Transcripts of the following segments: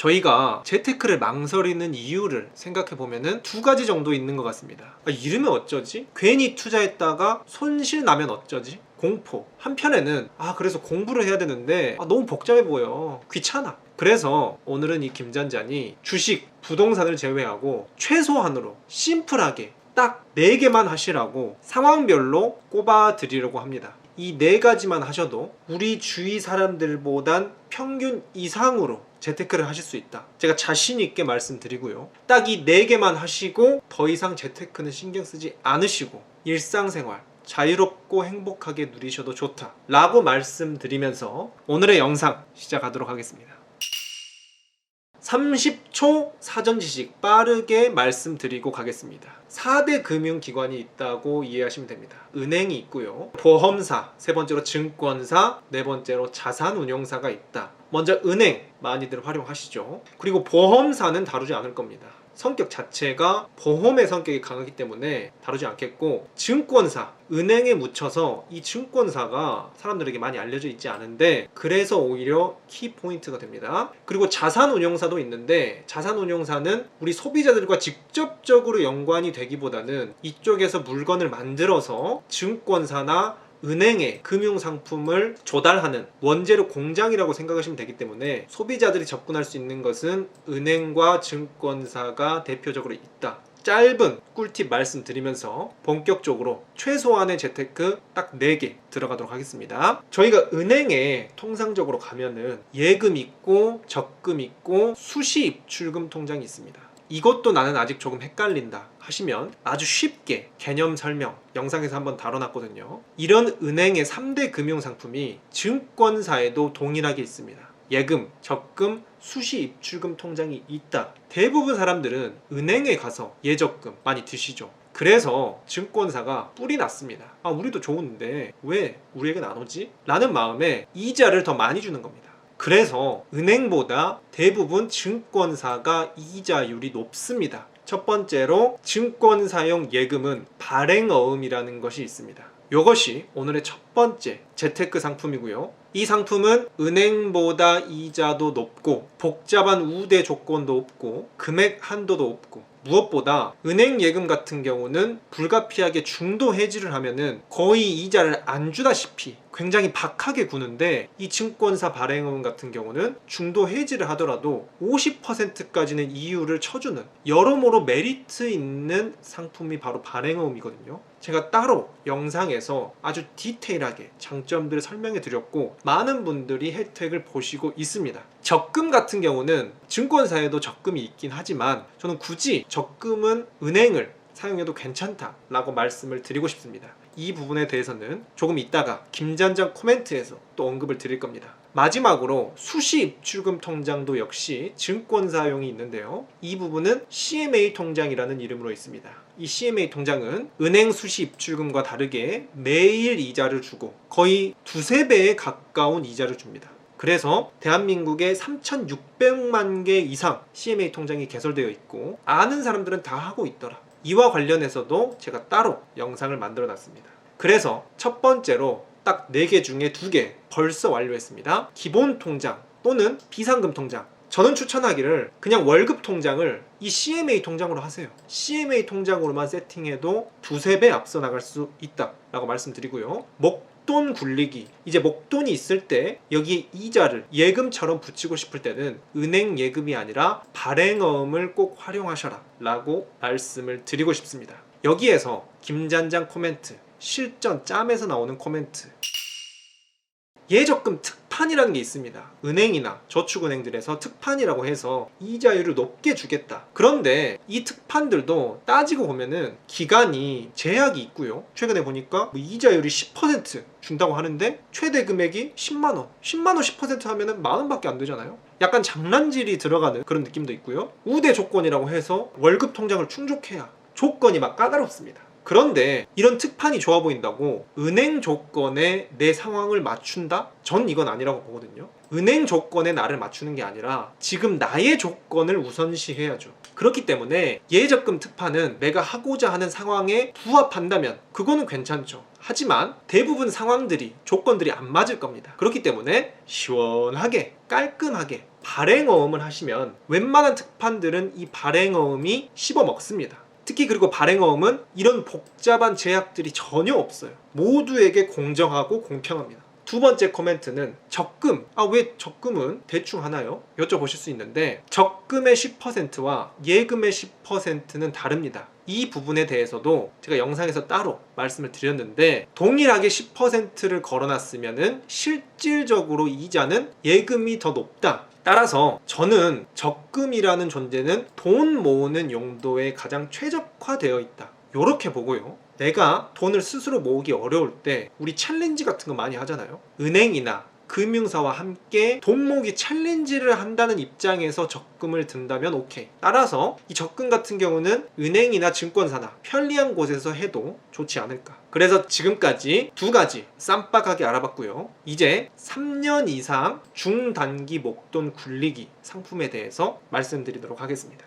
저희가 재테크를 망설이는 이유를 생각해 보면은 두 가지 정도 있는 것 같습니다. 이러면 어쩌지? 괜히 투자했다가 손실 나면 어쩌지? 공포. 한편에는 그래서 공부를 해야 되는데 너무 복잡해 보여, 귀찮아. 그래서 오늘은 이 김전장이 주식, 부동산을 제외하고 최소한으로 심플하게 딱 4개만 하시라고 상황별로 꼽아 드리려고 합니다. 이 4가지만 하셔도 우리 주위 사람들보단 평균 이상으로 재테크를 하실 수 있다. 제가 자신 있게 말씀드리고요. 딱 이 4개만 하시고 더 이상 재테크는 신경 쓰지 않으시고 일상생활 자유롭고 행복하게 누리셔도 좋다 라고 말씀드리면서 오늘의 영상 시작하도록 하겠습니다. 30초 사전지식 빠르게 말씀드리고 가겠습니다. 4대 금융기관이 있다고 이해하시면 됩니다. 은행이 있고요, 보험사, 세 번째로 증권사, 네 번째로 자산운용사가 있다. 먼저 은행 많이들 활용하시죠. 그리고 보험사는 다루지 않을 겁니다. 성격 자체가 보험의 성격이 강하기 때문에 다루지 않겠고, 증권사, 은행에 묻혀서 이 증권사가 사람들에게 많이 알려져 있지 않은데 그래서 오히려 키포인트가 됩니다. 그리고 자산운용사도 있는데 자산운용사는 우리 소비자들과 직접적으로 연관이 되기보다는 이쪽에서 물건을 만들어서 증권사나 은행의 금융상품을 조달하는 원재료 공장이라고 생각하시면 되기 때문에 소비자들이 접근할 수 있는 것은 은행과 증권사가 대표적으로 있다. 짧은 꿀팁 말씀드리면서 본격적으로 최소한의 재테크 딱 4개 들어가도록 하겠습니다. 저희가 은행에 통상적으로 가면은 예금 있고 적금 있고 수시 입출금 통장이 있습니다. 이것도 나는 아직 조금 헷갈린다 하시면 아주 쉽게 개념 설명 영상에서 한번 다뤄놨거든요. 이런 은행의 3대 금융상품이 증권사에도 동일하게 있습니다. 예금, 적금, 수시 입출금 통장이 있다. 대부분 사람들은 은행에 가서 예적금 많이 드시죠. 그래서 증권사가 뿔이 났습니다. 우리도 좋은데 왜 우리에겐 안 오지? 라는 마음에 이자를 더 많이 주는 겁니다. 그래서 은행보다 대부분 증권사가 이자율이 높습니다. 첫 번째로 증권사용 예금은 발행어음이라는 것이 있습니다. 이것이 오늘의 첫 번째 재테크 상품이고요. 이 상품은 은행보다 이자도 높고 복잡한 우대 조건도 없고 금액 한도도 없고, 무엇보다 은행 예금 같은 경우는 불가피하게 중도 해지를 하면은 거의 이자를 안 주다시피 굉장히 박하게 구는데, 이 증권사 발행어음 같은 경우는 중도 해지를 하더라도 50%까지는 이율을 쳐주는 여러모로 메리트 있는 상품이 바로 발행어음이거든요. 제가 따로 영상에서 아주 디테일하게 장점들을 설명해 드렸고 많은 분들이 혜택을 보시고 있습니다. 적금 같은 경우는 증권사에도 적금이 있긴 하지만 저는 굳이 적금은 은행을 사용해도 괜찮다라고 말씀을 드리고 싶습니다. 이 부분에 대해서는 조금 이따가 김전장 코멘트에서 또 언급을 드릴 겁니다. 마지막으로 수시 입출금 통장도 역시 증권사용이 있는데요. 이 부분은 CMA 통장이라는 이름으로 있습니다. 이 CMA 통장은 은행 수시 입출금과 다르게 매일 이자를 주고 거의 2~3배에 가까운 이자를 줍니다. 그래서 대한민국에 3,600만 개 이상 CMA 통장이 개설되어 있고 아는 사람들은 다 하고 있더라. 이와 관련해서도 제가 따로 영상을 만들어 놨습니다. 그래서 첫 번째로 딱 4개 중에 2개 벌써 완료했습니다. 기본 통장 또는 비상금 통장. 저는 추천하기를 그냥 월급 통장을 이 CMA 통장으로 하세요. CMA 통장으로만 세팅해도 2~3배 앞서 나갈 수 있다 라고 말씀드리고요. 목돈 굴리기, 이제 목돈이 있을 때 여기에 이자를 예금처럼 붙이고 싶을 때는 은행 예금이 아니라 발행어음을 꼭 활용하셔라 라고 말씀을 드리고 싶습니다. 여기에서 김전장 코멘트, 실전 짬에서 나오는 코멘트, 예적금 특판이라는 게 있습니다. 은행이나 저축은행들에서 특판이라고 해서 이자율을 높게 주겠다. 그런데 이 특판들도 따지고 보면은 기간이 제약이 있고요. 최근에 보니까 이자율이 10% 준다고 하는데 최대 금액이 10만원. 10만원 10% 하면은 만원밖에 안 되잖아요. 약간 장난질이 들어가는 그런 느낌도 있고요. 우대 조건이라고 해서 월급 통장을 충족해야 조건이 막 까다롭습니다. 그런데 이런 특판이 좋아 보인다고 은행 조건에 내 상황을 맞춘다? 전 이건 아니라고 보거든요. 은행 조건에 나를 맞추는 게 아니라 지금 나의 조건을 우선시해야죠. 그렇기 때문에 예적금 특판은 내가 하고자 하는 상황에 부합한다면 그거는 괜찮죠. 하지만 대부분 상황들이, 조건들이 안 맞을 겁니다. 그렇기 때문에 시원하게 깔끔하게 발행어음을 하시면 웬만한 특판들은 이 발행어음이 씹어먹습니다. 특히 그리고 발행어음은 이런 복잡한 제약들이 전혀 없어요. 모두에게 공정하고 공평합니다. 두 번째 코멘트는 적금. 왜 적금은 대충 하나요? 여쭤보실 수 있는데 적금의 10%와 예금의 10%는 다릅니다. 이 부분에 대해서도 제가 영상에서 따로 말씀을 드렸는데 동일하게 10%를 걸어놨으면 실질적으로 이자는 예금이 더 높다. 따라서 저는 적금이라는 존재는 돈 모으는 용도에 가장 최적화되어 있다. 요렇게 보고요. 내가 돈을 스스로 모으기 어려울 때 우리 챌린지 같은 거 많이 하잖아요. 은행이나 금융사와 함께 돈 모으기 챌린지를 한다는 입장에서 적금을 든다면 오케이. 따라서 이 적금 같은 경우는 은행이나 증권사나 편리한 곳에서 해도 좋지 않을까. 그래서 지금까지 두 가지 쌈박하게 알아봤고요. 이제 3년 이상 중단기 목돈 굴리기 상품에 대해서 말씀드리도록 하겠습니다.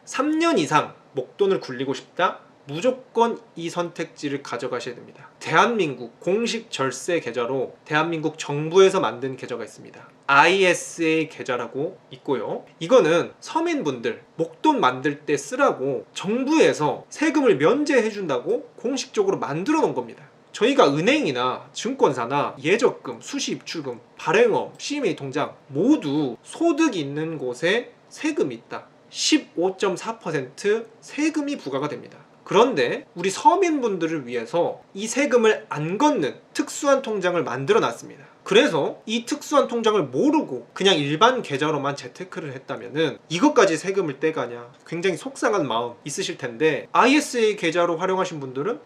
3년 이상 목돈을 굴리고 싶다? 무조건 이 선택지를 가져가셔야 됩니다. 대한민국 공식 절세 계좌로 대한민국 정부에서 만든 계좌가 있습니다. ISA 계좌라고 있고요. 이거는 서민분들 목돈 만들 때 쓰라고 정부에서 세금을 면제해 준다고 공식적으로 만들어 놓은 겁니다. 저희가 은행이나 증권사나 예적금, 수시입출금, 발행업, CMA 통장 모두 소득 있는 곳에 세금이 있다. 15.4% 세금이 부과가 됩니다. 그런데 우리 서민분들을 위해서 이 세금을 안 걷는 특수한 통장을 만들어 놨습니다. 그래서 이 특수한 통장을 모르고 그냥 일반 계좌로만 재테크를 했다면은 이것까지 세금을 떼가냐 굉장히 속상한 마음 있으실 텐데 ISA 계좌로 활용하신 분들은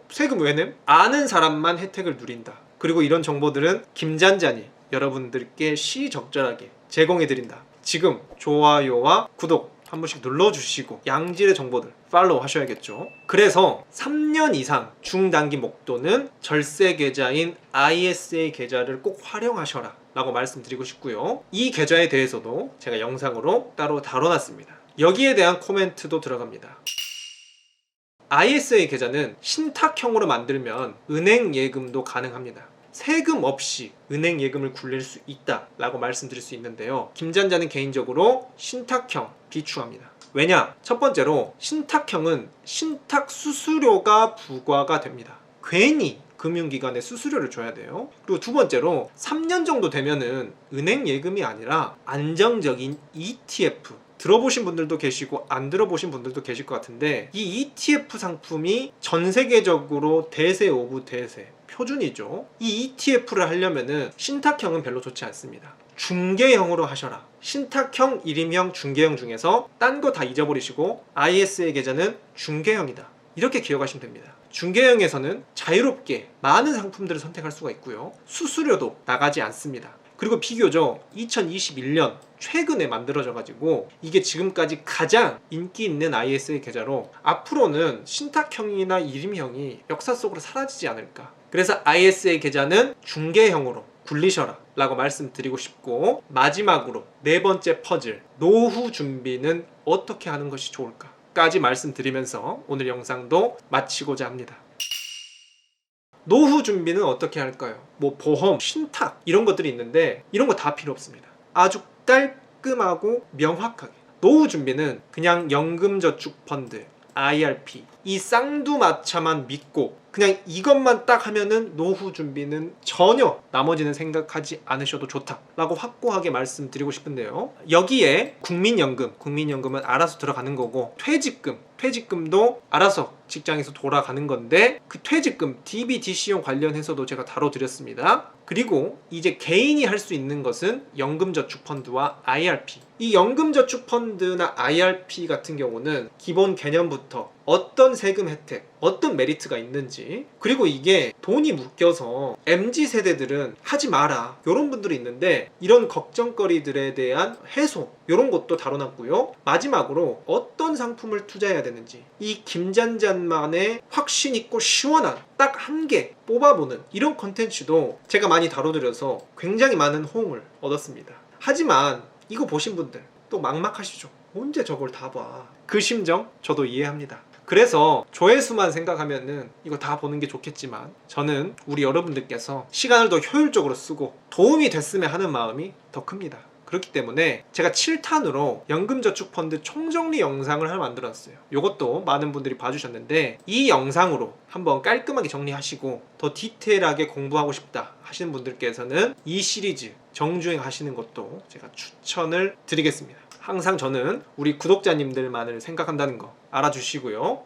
세금 왜 냄? 아는 사람만 혜택을 누린다. 그리고 이런 정보들은 김잔잔이 여러분들께 시적절하게 제공해드린다. 지금 좋아요와 구독 한 번씩 눌러주시고 양질의 정보들 팔로우 하셔야겠죠. 그래서 3년 이상 중단기 목돈은 절세 계좌인 ISA 계좌를 꼭 활용하셔라 라고 말씀드리고 싶고요. 이 계좌에 대해서도 제가 영상으로 따로 다뤄놨습니다. 여기에 대한 코멘트도 들어갑니다. ISA 계좌는 신탁형으로 만들면 은행 예금도 가능합니다. 세금 없이 은행 예금을 굴릴 수 있다 라고 말씀드릴 수 있는데요. 김잔자는 개인적으로 신탁형 비추합니다. 왜냐? 첫 번째로 신탁형은 신탁 수수료가 부과가 됩니다. 괜히 금융기관에 수수료를 줘야 돼요. 그리고 두 번째로 3년 정도 되면은 은행 예금이 아니라 안정적인 ETF 들어보신 분들도 계시고 안 들어보신 분들도 계실 것 같은데 이 ETF 상품이 전 세계적으로 대세 오브 대세 표준이죠. 이 ETF를 하려면은 신탁형은 별로 좋지 않습니다. 중개형으로 하셔라. 신탁형, 일임형, 중개형 중에서 딴 거 다 잊어버리시고 ISA 계좌는 중개형이다. 이렇게 기억하시면 됩니다. 중개형에서는 자유롭게 많은 상품들을 선택할 수가 있고요. 수수료도 나가지 않습니다. 그리고 비교적 2021년 최근에 만들어져 가지고 이게 지금까지 가장 인기 있는 ISA 계좌로 앞으로는 신탁형이나 일임형이 역사 속으로 사라지지 않을까. 그래서 ISA 계좌는 중개형으로 굴리셔라 라고 말씀드리고 싶고, 마지막으로 네 번째 퍼즐, 노후 준비는 어떻게 하는 것이 좋을까 까지 말씀드리면서 오늘 영상도 마치고자 합니다. 노후 준비는 어떻게 할까요? 보험, 신탁 이런 것들이 있는데 이런 거 다 필요 없습니다. 아주 깔끔하고 명확하게 노후 준비는 그냥 연금저축펀드, IRP 이 쌍두마차만 믿고 그냥 이것만 딱 하면은 노후 준비는 전혀 나머지는 생각하지 않으셔도 좋다라고 확고하게 말씀드리고 싶은데요. 여기에 국민연금은 알아서 들어가는 거고, 퇴직금도 알아서 직장에서 돌아가는 건데 그 퇴직금 DB, DC용 관련해서도 제가 다뤄드렸습니다. 그리고 이제 개인이 할 수 있는 것은 연금저축펀드와 IRP. 이 연금저축펀드나 IRP 같은 경우는 기본 개념부터 어떤 세금 혜택, 어떤 메리트가 있는지, 그리고 이게 돈이 묶여서 MZ세대들은 하지 마라 이런 분들이 있는데 이런 걱정거리들에 대한 해소 이런 것도 다뤄놨고요. 마지막으로 어떤 상품을 투자해야 되는지, 이 김잔잔만의 확신 있고 시원한 딱 한 개 뽑아보는 이런 컨텐츠도 제가 많이 다뤄드려서 굉장히 많은 호응을 얻었습니다. 하지만 이거 보신 분들 또 막막하시죠? 언제 저걸 다 봐? 그 심정 저도 이해합니다. 그래서 조회수만 생각하면은 이거 다 보는 게 좋겠지만 저는 우리 여러분들께서 시간을 더 효율적으로 쓰고 도움이 됐으면 하는 마음이 더 큽니다. 그렇기 때문에 제가 7탄으로 연금저축펀드 총정리 영상을 하나 만들었어요. 이것도 많은 분들이 봐주셨는데 이 영상으로 한번 깔끔하게 정리하시고 더 디테일하게 공부하고 싶다 하시는 분들께서는 이 시리즈 정주행 하시는 것도 제가 추천을 드리겠습니다. 항상 저는 우리 구독자님들만을 생각한다는 거 알아주시고요.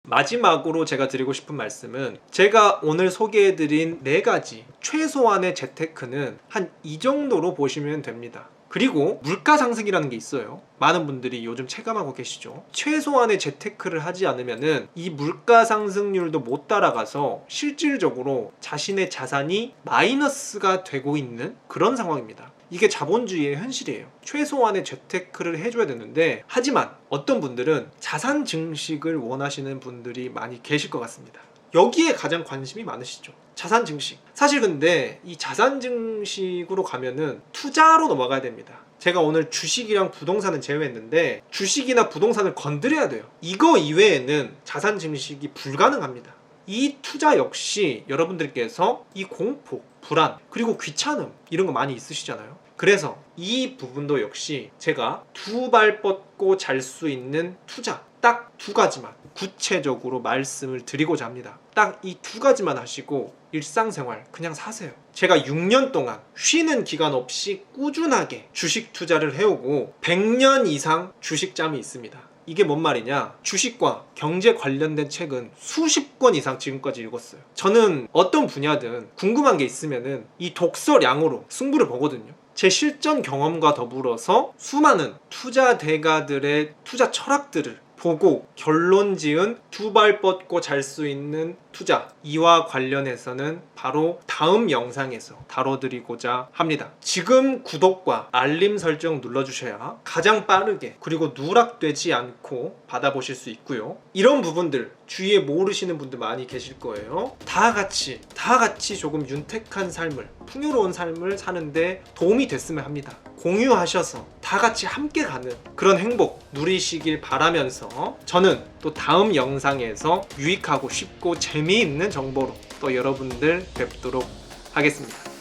마지막으로 제가 드리고 싶은 말씀은 제가 오늘 소개해드린 4가지 최소한의 재테크는 한 이 정도로 보시면 됩니다. 그리고 물가 상승이라는 게 있어요. 많은 분들이 요즘 체감하고 계시죠. 최소한의 재테크를 하지 않으면은 이 물가 상승률도 못 따라가서 실질적으로 자신의 자산이 마이너스가 되고 있는 그런 상황입니다. 이게 자본주의의 현실이에요. 최소한의 재테크를 해줘야 되는데, 하지만 어떤 분들은 자산 증식을 원하시는 분들이 많이 계실 것 같습니다. 여기에 가장 관심이 많으시죠. 자산 증식. 사실 근데 이 자산 증식으로 가면은 투자로 넘어가야 됩니다. 제가 오늘 주식이랑 부동산은 제외했는데 주식이나 부동산을 건드려야 돼요. 이거 이외에는 자산 증식이 불가능합니다. 이 투자 역시 여러분들께서 이 공포, 불안, 그리고 귀찮음 이런 거 많이 있으시잖아요. 그래서 이 부분도 역시 제가 두 발 뻗고 잘 수 있는 투자 딱 2가지만 구체적으로 말씀을 드리고자 합니다. 딱 이 2가지만 하시고 일상생활 그냥 사세요. 제가 6년 동안 쉬는 기간 없이 꾸준하게 주식 투자를 해오고 100년 이상 주식짬이 있습니다. 이게 뭔 말이냐? 주식과 경제 관련된 책은 수십 권 이상 지금까지 읽었어요. 저는 어떤 분야든 궁금한 게 있으면은 이 독서량으로 승부를 보거든요. 제 실전 경험과 더불어서 수많은 투자 대가들의 투자 철학들을 보고 결론 지은 두 발 뻗고 잘 수 있는 투자, 이와 관련해서는 바로 다음 영상에서 다뤄드리고자 합니다. 지금 구독과 알림 설정 눌러주셔야 가장 빠르게 그리고 누락되지 않고 받아보실 수 있고요. 이런 부분들 주위에 모르시는 분들 많이 계실 거예요. 다 같이 조금 윤택한 삶을, 풍요로운 삶을 사는데 도움이 됐으면 합니다. 공유하셔서 다 같이 함께 가는 그런 행복 누리시길 바라면서 저는 또 다음 영상에서 유익하고 쉽고 재미있는 정보로 또 여러분들 뵙도록 하겠습니다.